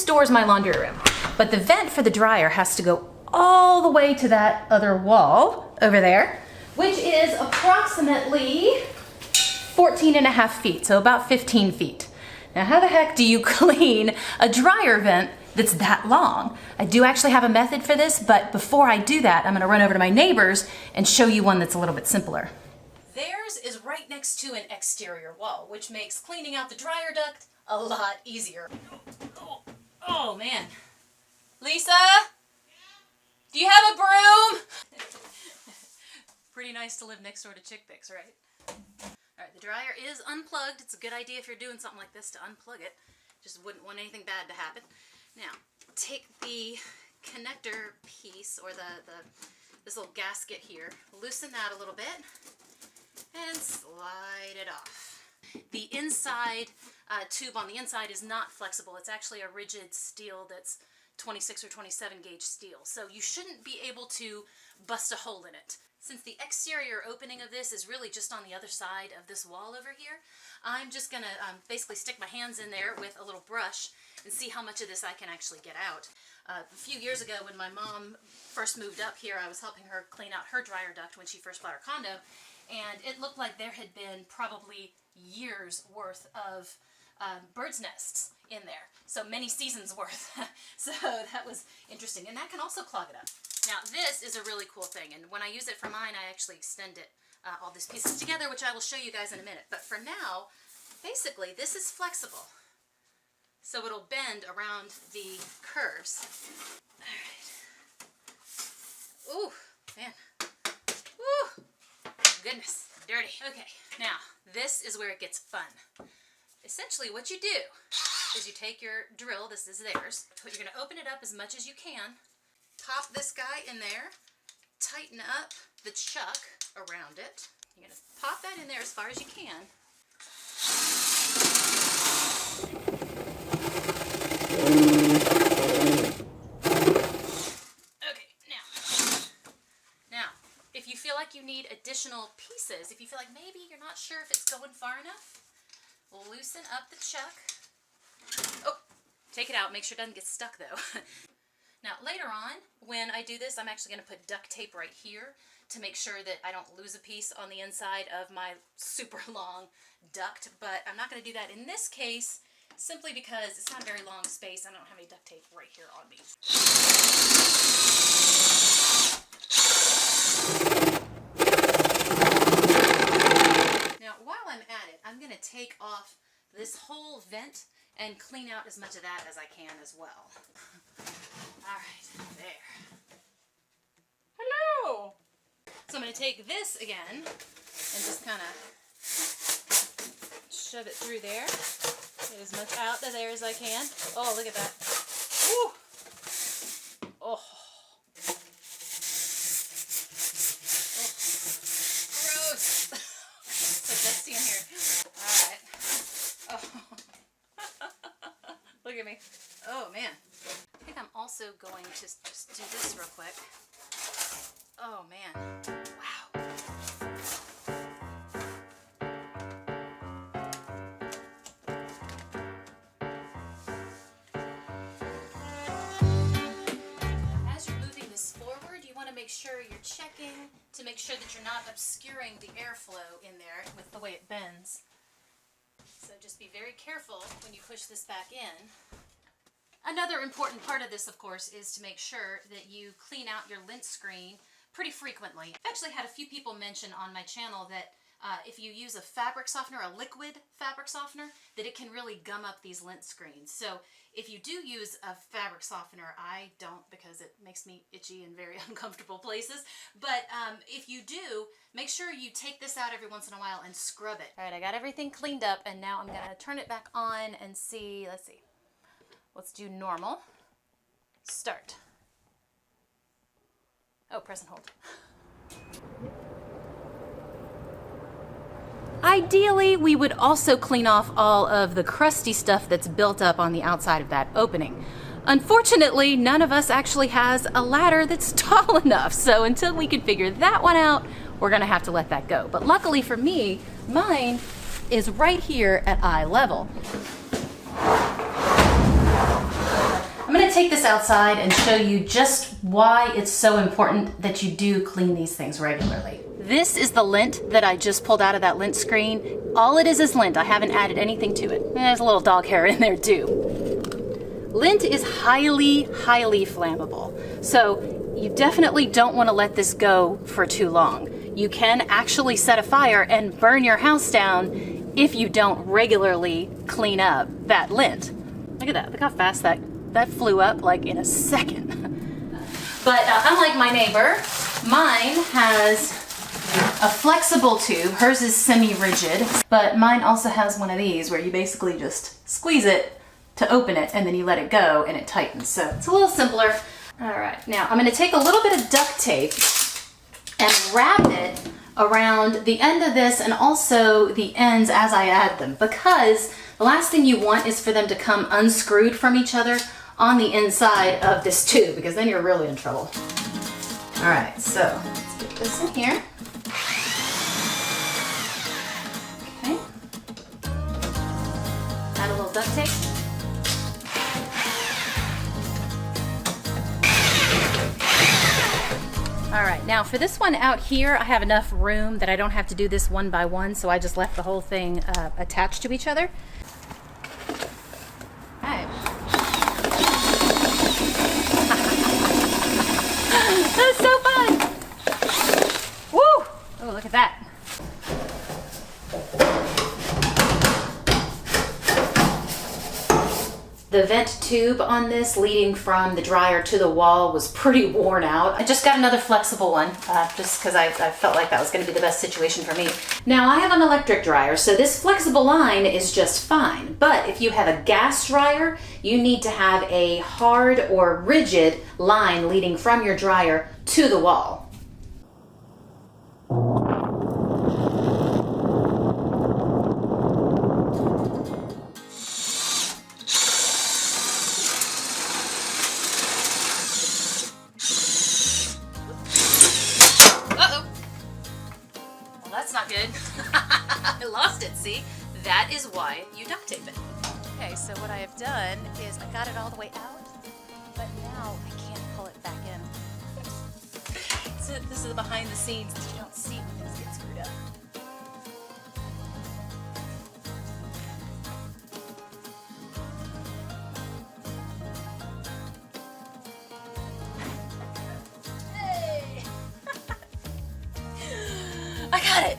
door's my laundry room. But the vent for the dryer has to go all the way to that other wall over there, which is approximately 14.5 feet, so about 15 feet. Now, how the heck do you clean a dryer vent that's that long? I do actually have a method for this, but before I do that, I'm gonna run over to my neighbor's and show you one that's a little bit simpler. Theirs is right next to an exterior wall, which makes cleaning out the dryer duct a lot easier. Oh man. Lisa? Do you have a broom? Pretty nice to live next door to Chick Fix, right? All right, the dryer is unplugged. It's a good idea if you're doing something like this to unplug it. Just wouldn't want anything bad to happen. Now, take the connector piece, or this little gasket here, loosen that a little bit, and slide it off. The inside tube on the inside is not flexible. It's actually a rigid steel that's 26 or 27 gauge steel. So you shouldn't be able to bust a hole in it. Since the exterior opening of this is really just on the other side of this wall over here, I'm just gonna basically stick my hands in there with a little brush and see how much of this I can actually get out. A few years ago when my mom first moved up here, I was helping her clean out her dryer duct when she first bought her condo, and it looked like there had been probably years worth of bird's nests in there. So many seasons worth. So that was interesting. And that can also clog it up. Now this is a really cool thing, and when I use it for mine, I actually extend it, all these pieces together, which I will show you guys in a minute. But for now, basically this is flexible. So it'll bend around the curves. All right. Ooh, man. Ooh, goodness, dirty. Okay, now this is where it gets fun. Essentially what you do is you take your drill, this is theirs, you're going to open it up as much as you can, pop this guy in there, tighten up the chuck around it. You're going to pop that in there as far as you can. Okay, now, if you feel like you need additional pieces, if you feel like maybe you're not sure if it's going far enough, loosen up the chuck. Oh, take it out. Make sure it doesn't get stuck though. Now later on, when I do this, I'm actually going to put duct tape right here to make sure that I don't lose a piece on the inside of my super long duct. But I'm not going to do that in this case, simply because it's not a very long space. I don't have any duct tape right here on me. Now, while I'm at it, I'm going to take off this whole vent and clean out as much of that as I can as well. All right, there. Hello! So I'm going to take this again and just kind of shove it through there. Get as much out of there as I can. Oh, look at that. Woo! Oh. Look at me. Oh man. I think I'm also going to just do this real quick. Oh man. Wow. As you're moving this forward, you want to make sure you're checking to make sure that you're not obscuring the airflow in there with the way it bends. So just be very careful when you push this back in. Another important part of this, of course, is to make sure that you clean out your lint screen pretty frequently. I've actually had a few people mention on my channel that if you use a fabric softener, a liquid fabric softener, that it can really gum up these lint screens. So if you do use a fabric softener, I don't, because it makes me itchy in very uncomfortable places, but if you do, make sure you take this out every once in a while and scrub it. All right, I got everything cleaned up, and now I'm gonna turn it back on and see, let's see. Let's do normal. Start. Oh, press and hold. Ideally, we would also clean off all of the crusty stuff that's built up on the outside of that opening. Unfortunately, none of us actually has a ladder that's tall enough, so until we can figure that one out, we're gonna have to let that go. But luckily for me, mine is right here at eye level. I'm gonna take this outside and show you just why it's so important that you do clean these things regularly. This is the lint that I just pulled out of that lint screen. All it is lint. I haven't added anything to it. There's a little dog hair in there too. Lint is highly, highly flammable. So you definitely don't want to let this go for too long. You can actually set a fire and burn your house down if you don't regularly clean up that lint. Look at that. Look how fast that flew up, like in a second. But unlike my neighbor, mine has a flexible tube. Hers is semi-rigid, but mine also has one of these where you basically just squeeze it to open it and then you let it go and it tightens. So it's a little simpler. All right, now I'm gonna take a little bit of duct tape and wrap it around the end of this and also the ends as I add them, because the last thing you want is for them to come unscrewed from each other on the inside of this tube, because then you're really in trouble. All right, so let's get this in here. Okay. Add a little duct tape. All right, now for this one out here, I have enough room that I don't have to do this one by one, so I just left the whole thing attached to each other. Okay. That's so fun! Woo! Oh, look at that. The vent tube on this leading from the dryer to the wall was pretty worn out. I just got another flexible one just because I felt like that was going to be the best situation for me. Now I have an electric dryer, so this flexible line is just fine. But if you have a gas dryer, you need to have a hard or rigid line leading from your dryer to the wall. That's not good. I lost it, see? That is why you duct tape it. Okay, so what I have done is I got it all the way out, but now I can't pull it back in. So this is the behind the scenes that you don't see when things get screwed up. Hey! I got it!